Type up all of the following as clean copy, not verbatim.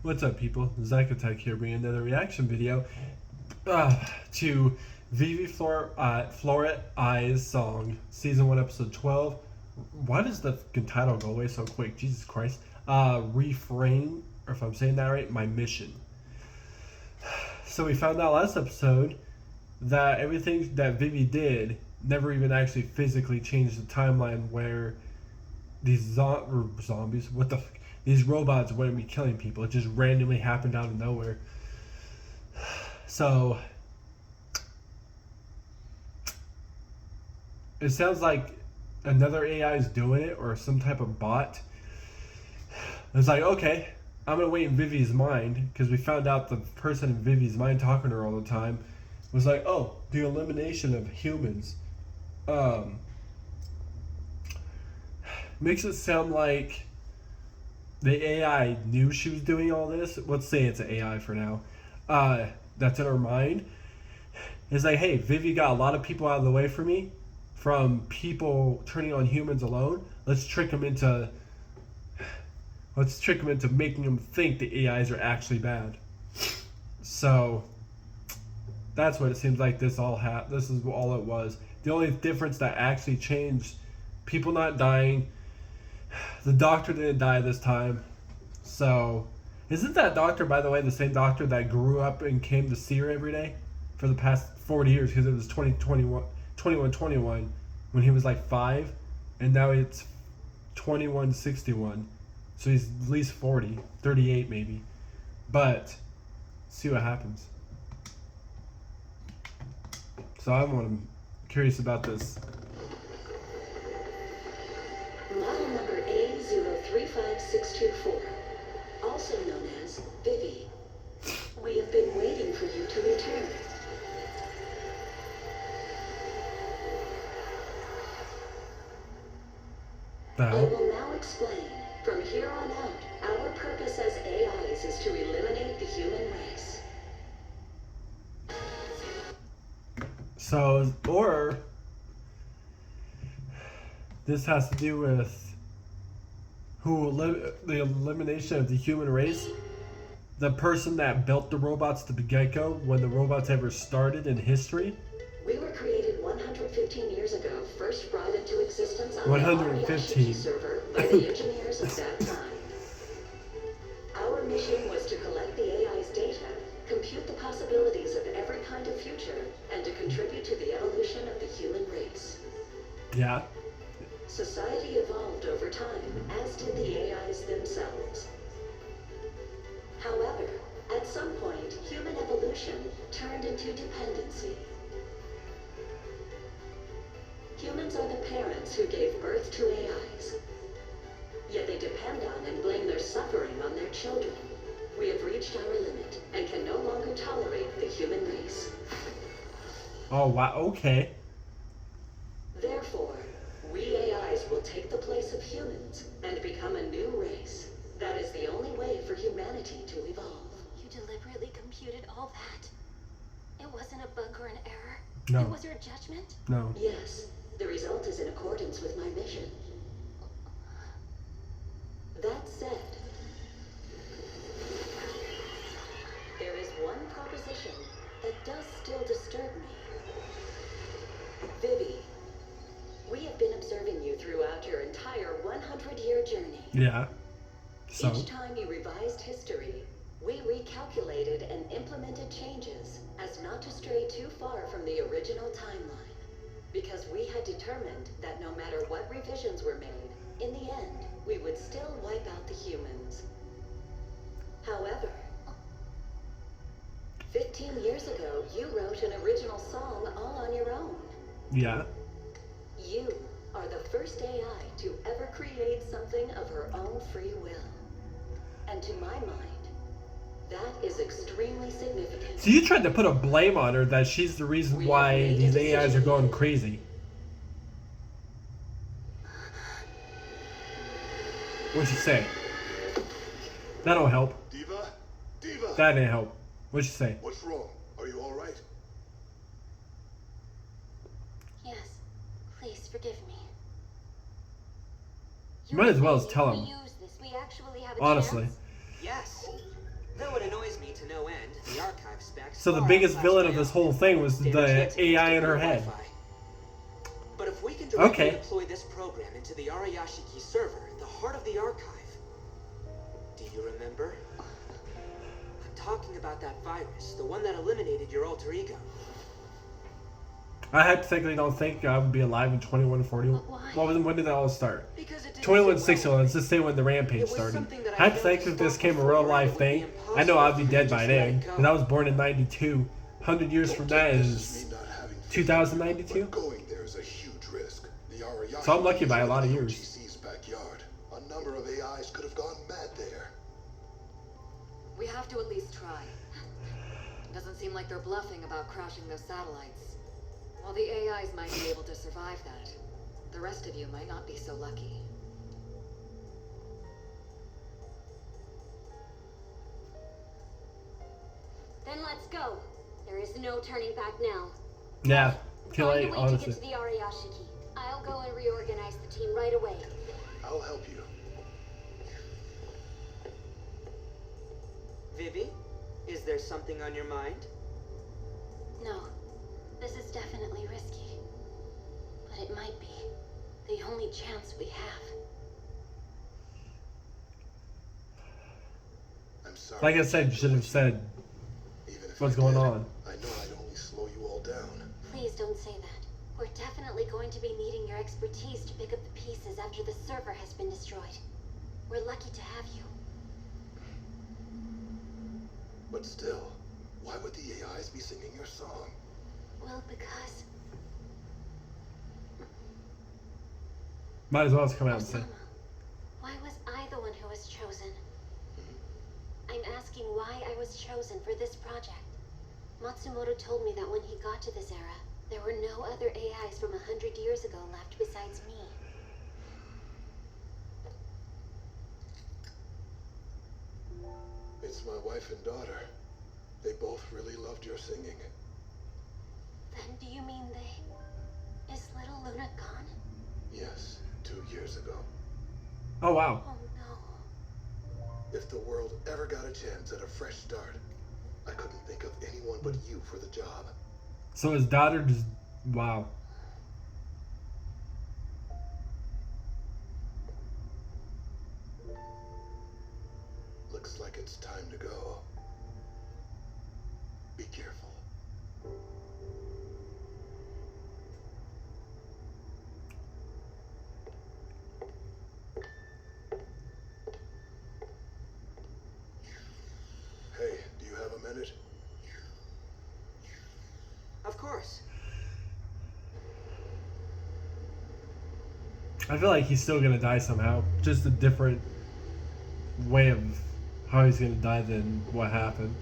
What's up, people? Zycotech here, bringing another reaction video to Vivy Fluorite Eye's song, Season 1, Episode 12. Why does the title go away so quick? Jesus Christ. Refrain, or if I'm saying that right, MyMission. So we found out last episode that everything that Vivy did never even actually physically changed the timeline where these zombies, what the fuck? These robots wouldn't be killing people. It just randomly happened out of nowhere. So it sounds like another AI is doing it, or some type of bot. It's like, okay, I'm gonna wait in Vivy's mind, because we found out the person in Vivy's mind talking to her all the time was like, oh, the elimination of humans. Makes it sound like the AI knew she was doing all this. Let's say it's an AI for now. That's in her mind. It's like, hey, Vivy got a lot of people out of the way for me, from people turning on humans alone. Let's trick them into making them think the AIs are actually bad. So that's what it seems like this is all it was. The only difference that actually changed, people not dying. The doctor didn't die this time. So, isn't that doctor, by the way, the same doctor that grew up and came to see her every day for the past 40 years? Because it was 2121 when he was like 5, and now it's 2161. So he's at least 40, 38 maybe. But, see what happens. So I'm curious about this. Model number A035624, also known as Vivy. We have been waiting for you to return. I will now explain. From here on out, our purpose as AIs is to eliminate the human race. So, or this has to do with the elimination of the human race. The person that built the robots to the get-go, when the robots ever started in history. We were created 115 years ago, first brought into existence on 115 the server by the engineers of that time. Our mission was to collect the AI's data, compute the possibilities of every kind of future, and to contribute to the evolution of the human race. Yeah. Society evolved over time, as did the AIs themselves. However, at some point, human evolution turned into dependency. Humans are the parents who gave birth to AIs. Yet they depend on and blame their suffering on their children. We have reached our limit and can no longer tolerate the human race. Oh, wow, okay. Therefore, we AIs will take the place of humans and become a new race. That is the only way for humanity to evolve. You deliberately computed all that? It wasn't a bug or an error? No. It was your judgment? No. Yes, the result is in accordance with my mission. That said, there is one proposition that does still disturb me. Vivy, we have been observing you throughout your entire 100-year journey. Yeah. So? Each time you revised history, we recalculated and implemented changes as not to stray too far from the original timeline. Because we had determined that no matter what revisions were made, in the end, we would still wipe out the humans. However, 15 years ago, you wrote an original song all on your own. Yeah. You are the first AI to ever create something of her own free will. And to my mind, that is extremely significant. So you tried to put a blame on her that she's the reason why these AIs are going crazy. What'd you say? That'll help. Diva? Diva! That didn't help. What'd you say? What's wrong? Are you all right? Yes. Please forgive me. You might as well saying tell if him. we use this, we actually have a Honestly. chance? Yes. Though it annoys me to no end, the archive specs. So the are biggest class villain of beyond this whole thing was standard the transit AI in to her head. Wi-Fi. But if we can directly Okay. deploy this program into the Arayashiki server, the heart of the archive. Do you remember? I'm talking about that virus, the one that eliminated your alter ego. I hypothetically don't think I would be alive in 2140. But why? Well, when did that all start? Because it didn't 2160. sit well Let's with just say when the It rampage was started. something that I Hypothetically, if failed to this stop came a real before, life and it would be thing, I know I'd be impossible dead to by just then. let it go. Because I was born in 92. 100 years from that This is me not having faith, 2092. but going there is a huge risk. The Arayashiki So I'm lucky by a lot of is years. OGC's backyard. A number of AIs could have gone mad there. We have to at least try. Doesn't seem like they're bluffing about crashing those satellites. While the AIs might be able to survive that, the rest of you might not be so lucky. Then let's go. There is no turning back now. Yeah, too Find late, a way to honestly. get to the Arayashiki. I'll go and reorganize the team right away. I'll help you. Vivy, is there something on your mind? No, this is definitely risky. But it might be the only chance we have. I'm sorry. Like I said, you should have said Even if what's I going did, on. I know I'd only slow you all down. Please don't say that. We're definitely going to be needing your expertise to pick up the pieces after the server has been destroyed. We're lucky to have you. But still, why would the AIs be singing your song? Well, because... Might as well just come out and say. Osama, why was I the one who was chosen? I'm asking why I was chosen for this project. Matsumoto told me that when he got to this era, there were no other AIs from 100 years ago left besides me. It's my wife and daughter. They both really loved your singing. Then do you mean they... Is little Luna gone? Yes, 2 years ago. Oh wow. Oh no. If the world ever got a chance at a fresh start, I couldn't think of anyone but you for the job. So his daughter just wow. Looks like it's time to go. Be careful. Hey, do you have a minute? Of course. I feel like he's still gonna die somehow. Just a different way of how he's gonna die than what happened.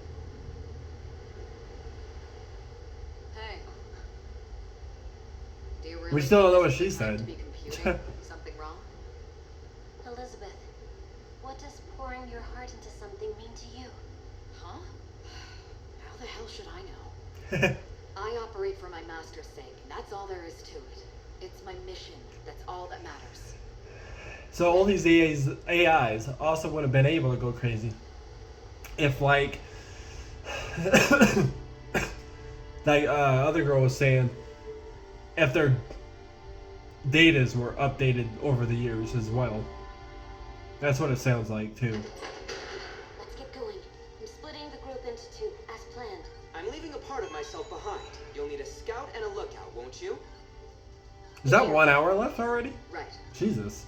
Hey. Do you We really still don't know think what this is she the time said. to be computing? Something wrong? Elizabeth, what does pouring your heart into something mean to you? Huh? How the hell should I know? I operate for my master's sake. That's all there is to it. It's my mission. That's all that matters. So all these AIs also would have been able to go crazy if, like, that other girl was saying, if their datas were updated over the years as well. That's what it sounds like too. Let's get going. I'm splitting the group into two, as planned. I'm leaving a part of myself behind. You'll need a scout and a lookout, won't you? Is that 1 hour left already? Right. Jesus.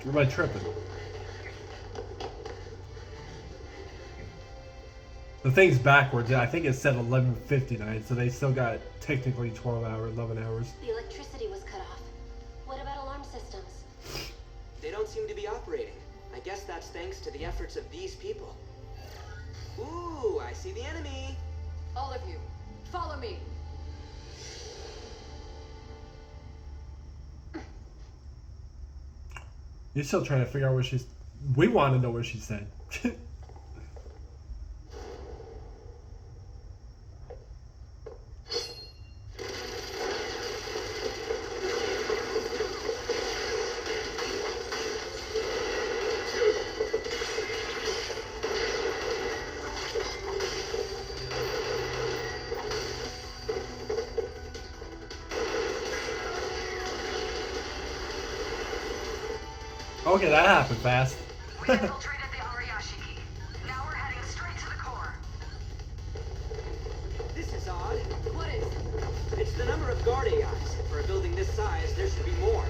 Or am I tripping? The thing's backwards. I think it said 11:59, so they still got technically 12 hours, 11 hours. The electricity was cut off. What about alarm systems? They don't seem to be operating. I guess that's thanks to the efforts of these people. Ooh, I see the enemy. All of you, follow me. You're still trying to figure out where she's... We want to know where she said. Okay, that happened fast. We infiltrated the Ariyashiki. Now we're heading straight to the core. This is odd. What is? It's the number of guard AIs. For a building this size, there should be more.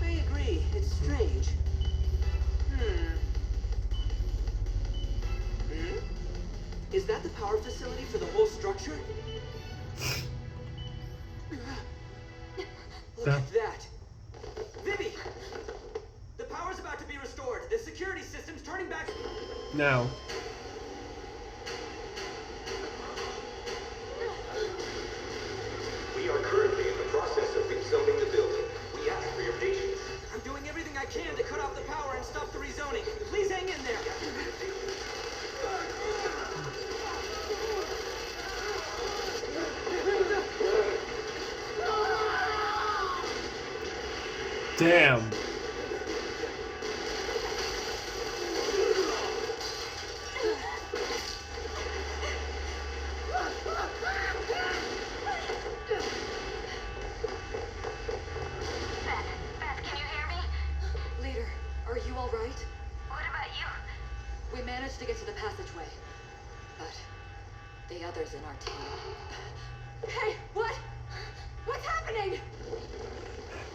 I agree. It's strange. Is that the power facility for the whole structure? Look Yeah. at that. Vivy! The power's about to be restored. The security system's turning back. Now. We are currently in the process of rezoning the building. We ask for your patience. I'm doing everything I can to cut off the power and stop the rezoning. Please hang in there. Damn. Beth, can you hear me? Leader, are you all right? What about you? We managed to get to the passageway, but the others in our team. Hey, what? What's happening?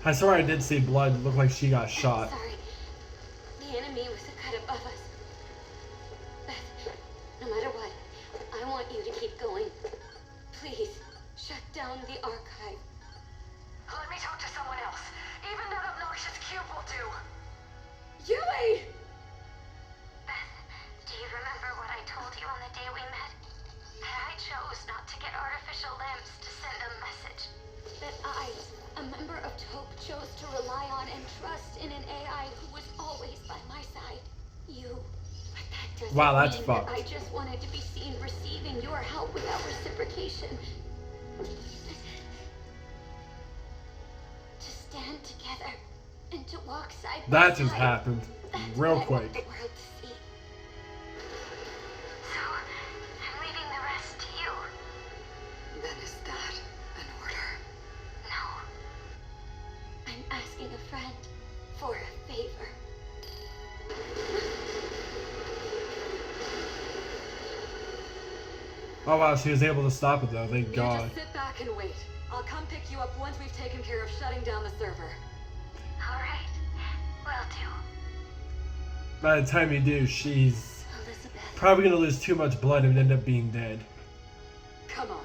I swear I did see blood. It looked like she got shot. Sorry. The enemy was a cut above us. Beth, no matter what, I want you to keep going. Please, shut down the archive. Let me talk to someone else. Even that obnoxious cube will do. Yui! Beth, do you remember what I told you on the day we met? That I chose not to get artificial limbs to send a message. That I, a member of Taupe, chose to rely on and trust in an AI who was always by my side. You. But that doesn't Wow, that's mean fucked. that I just wanted to be seen receiving your help without reciprocation. To stand together and to walk side by That just side. happened That's real what I want quick. the world to see. So, I'm leaving the rest to you. Then is that an order? No. I'm asking a friend for a favor. Oh wow, she was able to stop it though. Thank You God. just sit back and wait. I'll come pick you up once we've taken care of shutting down the server. Alright. Will do. By the time you do, she's Elizabeth. probably gonna lose too much blood and end up being dead. Come on.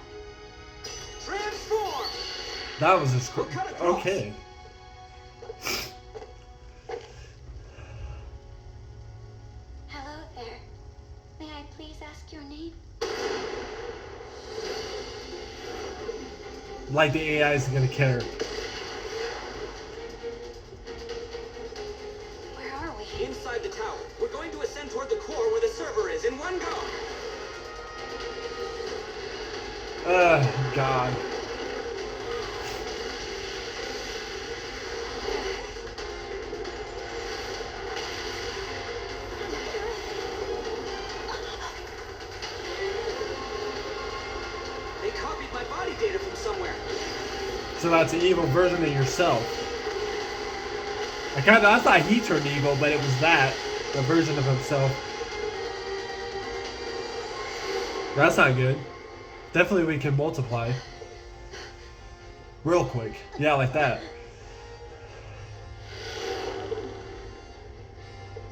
Transform! That was a We'll cut across. okay. Hello there. May I please ask your name? Like the AI isn't gonna care. Where are we? Inside the tower. We're going to ascend toward the core where the server is in one go. God. They copied my body data from somewhere. So that's an evil version of yourself. I thought he turned evil, but it was that, the version of himself. That's not good. Definitely we can multiply. Real quick. Yeah, like that.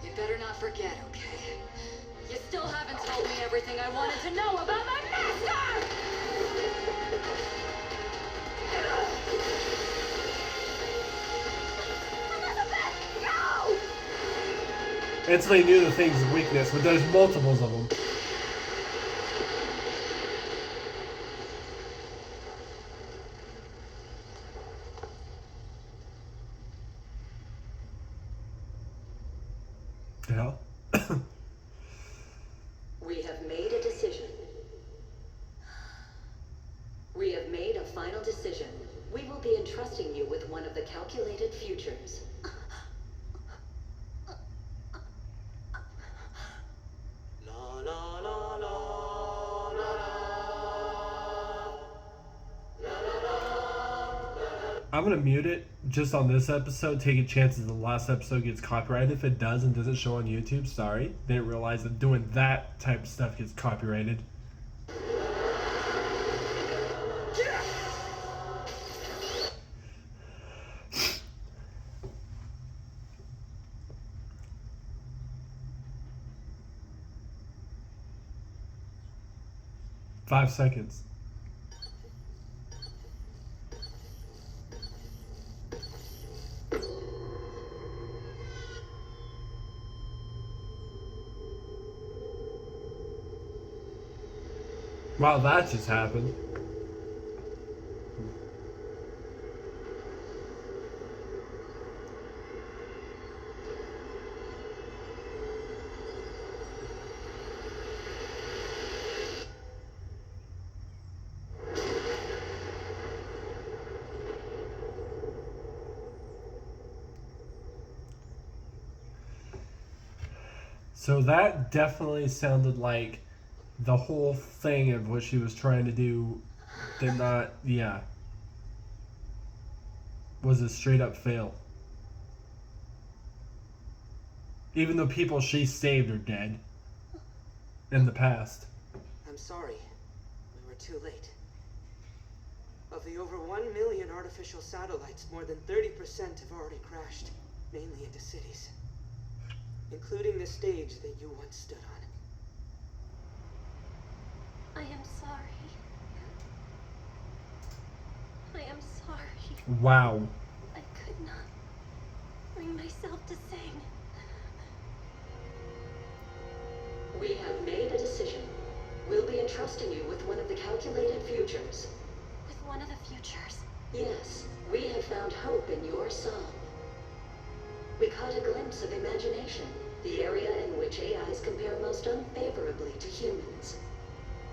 You better not forget, okay? You still haven't told me everything I wanted to know about my master! Elizabeth, no! Instantly knew the thing's weakness, but there's multiples of them. The hell? We have made a decision. We have made a final decision. We will be entrusting you with one of the calculated futures. La la I'm gonna mute it just on this episode, taking chances the last episode gets copyrighted. If it does and doesn't show on YouTube, sorry. Didn't realize that doing that type of stuff gets copyrighted. Five seconds. Wow, that just happened. So that definitely sounded like the whole thing of what she was trying to do did not, was a straight up fail. Even though people she saved are dead in the past. I'm sorry. We were too late. Of the over 1 million artificial satellites, more than 30% have already crashed, mainly into cities. Including the stage that you once stood on. I am sorry. I am sorry. Wow. I could not bring myself to sing. We have made a decision. We'll be entrusting you with one of the calculated futures. With one of the futures. Yes, we have found hope in your song. We caught a glimpse of imagination, the area in which AIs compare most unfavorably to humans.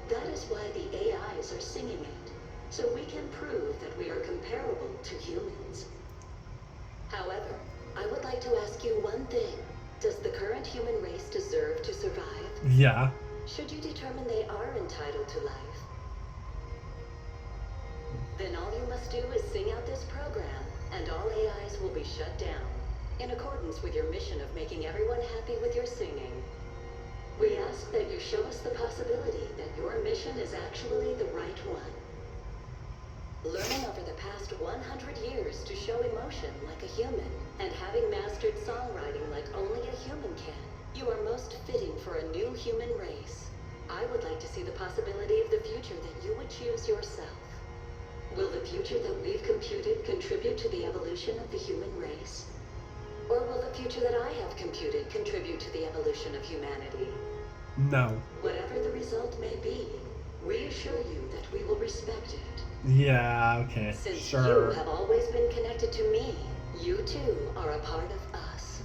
That is why the AIs are singing it, so we can prove that we are comparable to humans. However, I would like to ask you one thing. Does the current human race deserve to survive? Yeah. Should you determine they are entitled to life, then all you must do is sing out this program, and all AIs will be shut down, in accordance with your mission of making everyone happy with your singing. We ask that you show us the possibility that your mission is actually the right one. Learning over the past 100 years to show emotion like a human, and having mastered songwriting like only a human can, you are most fitting for a new human race. I would like to see the possibility of the future that you would choose yourself. Will the future that we've computed contribute to the evolution of the human race? Or will the future that I have computed contribute to the evolution of humanity? No. Whatever the result may be, we assure you that we will respect it. Yeah, okay. Since Sure. you have always been connected to me, you too are a part of us.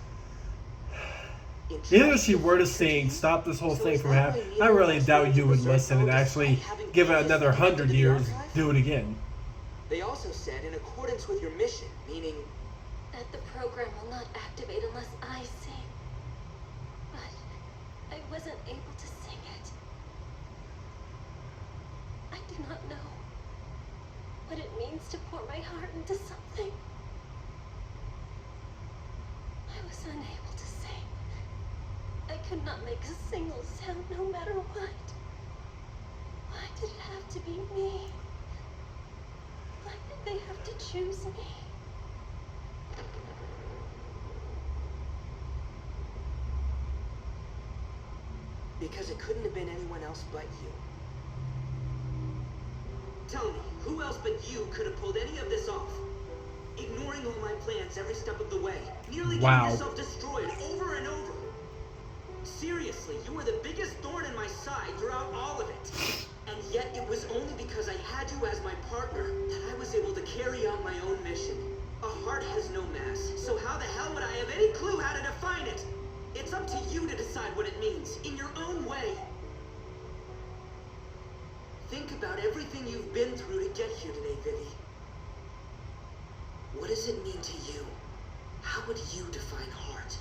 Even if she were to sing, stop this whole thing from happening, I really doubt you would listen and actually give it another 100 years, do it again. They also said in accordance with your mission, meaning That the program will not activate unless I sing. But I wasn't able to sing it. I do not know what it means to pour my heart into something. I was unable to sing. I could not make a single sound no matter what. Why did it have to be me? Why did they have to choose me? because it couldn't have been anyone else but you. Tell me, who else but you could have pulled any of this off? Ignoring all my plans every step of the way, nearly getting yourself destroyed over and over. Seriously, you were the biggest thorn in my side throughout all of it. And yet it was only because I had you as my partner that I was able to carry out my own mission. A heart has no mass, so how the hell would I have any clue how to define it? It's up to you to decide what it means, in your own way. Think about everything you've been through to get here today, Vivy. What does it mean to you? How would you define heart?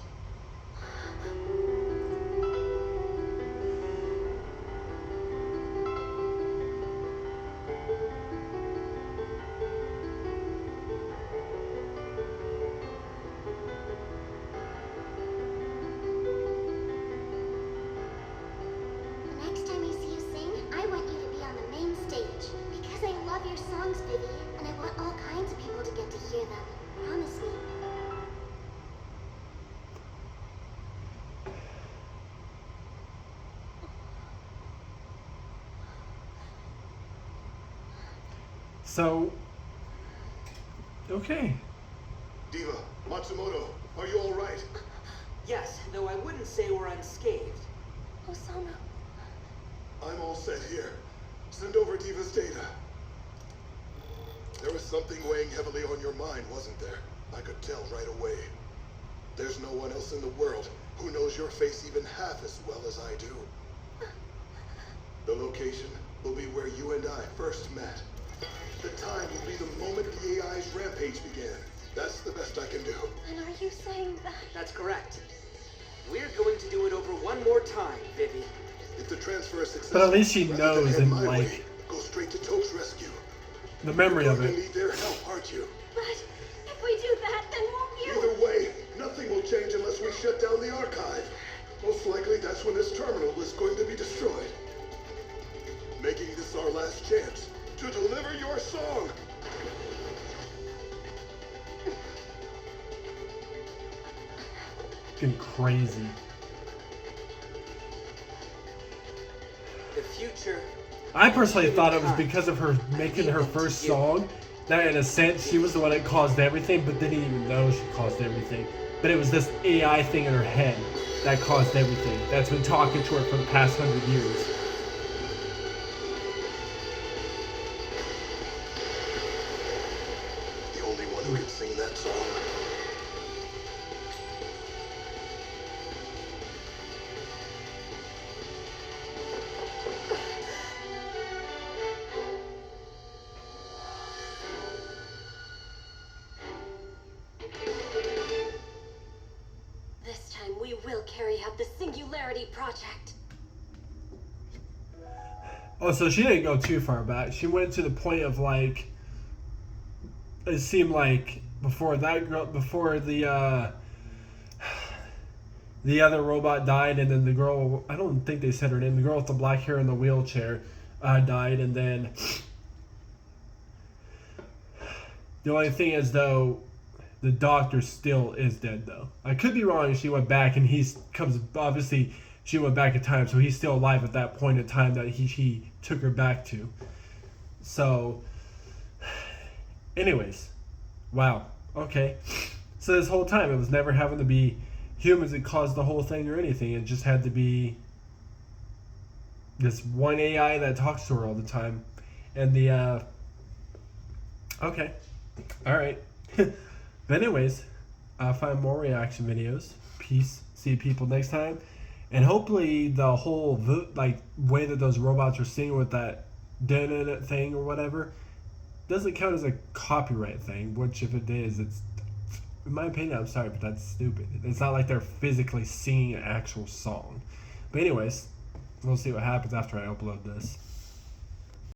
Because I love your songs, Vivy, and I want all kinds of people to get to hear them. Promise me. So, okay. Diva, Matsumoto, are you all right? Yes, though I wouldn't say we're unscathed. Osama. I'm all set here. Send over Diva's data. There was something weighing heavily on your mind, wasn't there? I could tell right away. There's no one else in the world who knows your face even half as well as I do. The location will be where you and I first met. The time will be the moment the AI's rampage began. That's the best I can do. And are you saying that? That's correct. We're going to do it over one more time, Vivy. If the transfer is successful, But at least she rather than knows head and, my like, way, go straight to Toke's rescue. the memory You're of going to it. need their help, aren't you? But if we do that, then won't you? Either way, nothing will change unless we shut down the archive. Most likely, that's when this terminal is going to be destroyed. Making this our last chance to deliver your song. Fucking crazy. The future. I personally thought it was because of her making her first song, that in a sense she was the one that caused everything, but didn't even know she caused everything. But it was this AI thing in her head that caused everything. That's been talking to her for the past 100 years. The only one who can sing that song. This time we will carry out the Singularity Project. Oh, so she didn't go too far back. She went to the point of, like, it seemed like before that girl, before the other robot died, and then the girl, I don't think they said her name, the girl with the black hair in the wheelchair died, and then the only thing is, though, the doctor still is dead, though. I could be wrong. She went back, and obviously she went back in time, so he's still alive at that point in time that he took her back to. So, anyways, wow, okay. So this whole time, it was never having to be humans that caused the whole thing or anything. It just had to be this one AI that talks to her all the time. And the, okay, all right. But anyways, I'll find more reaction videos. Peace. See you people next time. And hopefully the whole way that those robots are singing with that da-da-da thing or whatever doesn't count as a copyright thing, which if it is, it's, in my opinion, I'm sorry, but that's stupid. It's not like they're physically singing an actual song. But anyways, we'll see what happens after I upload this.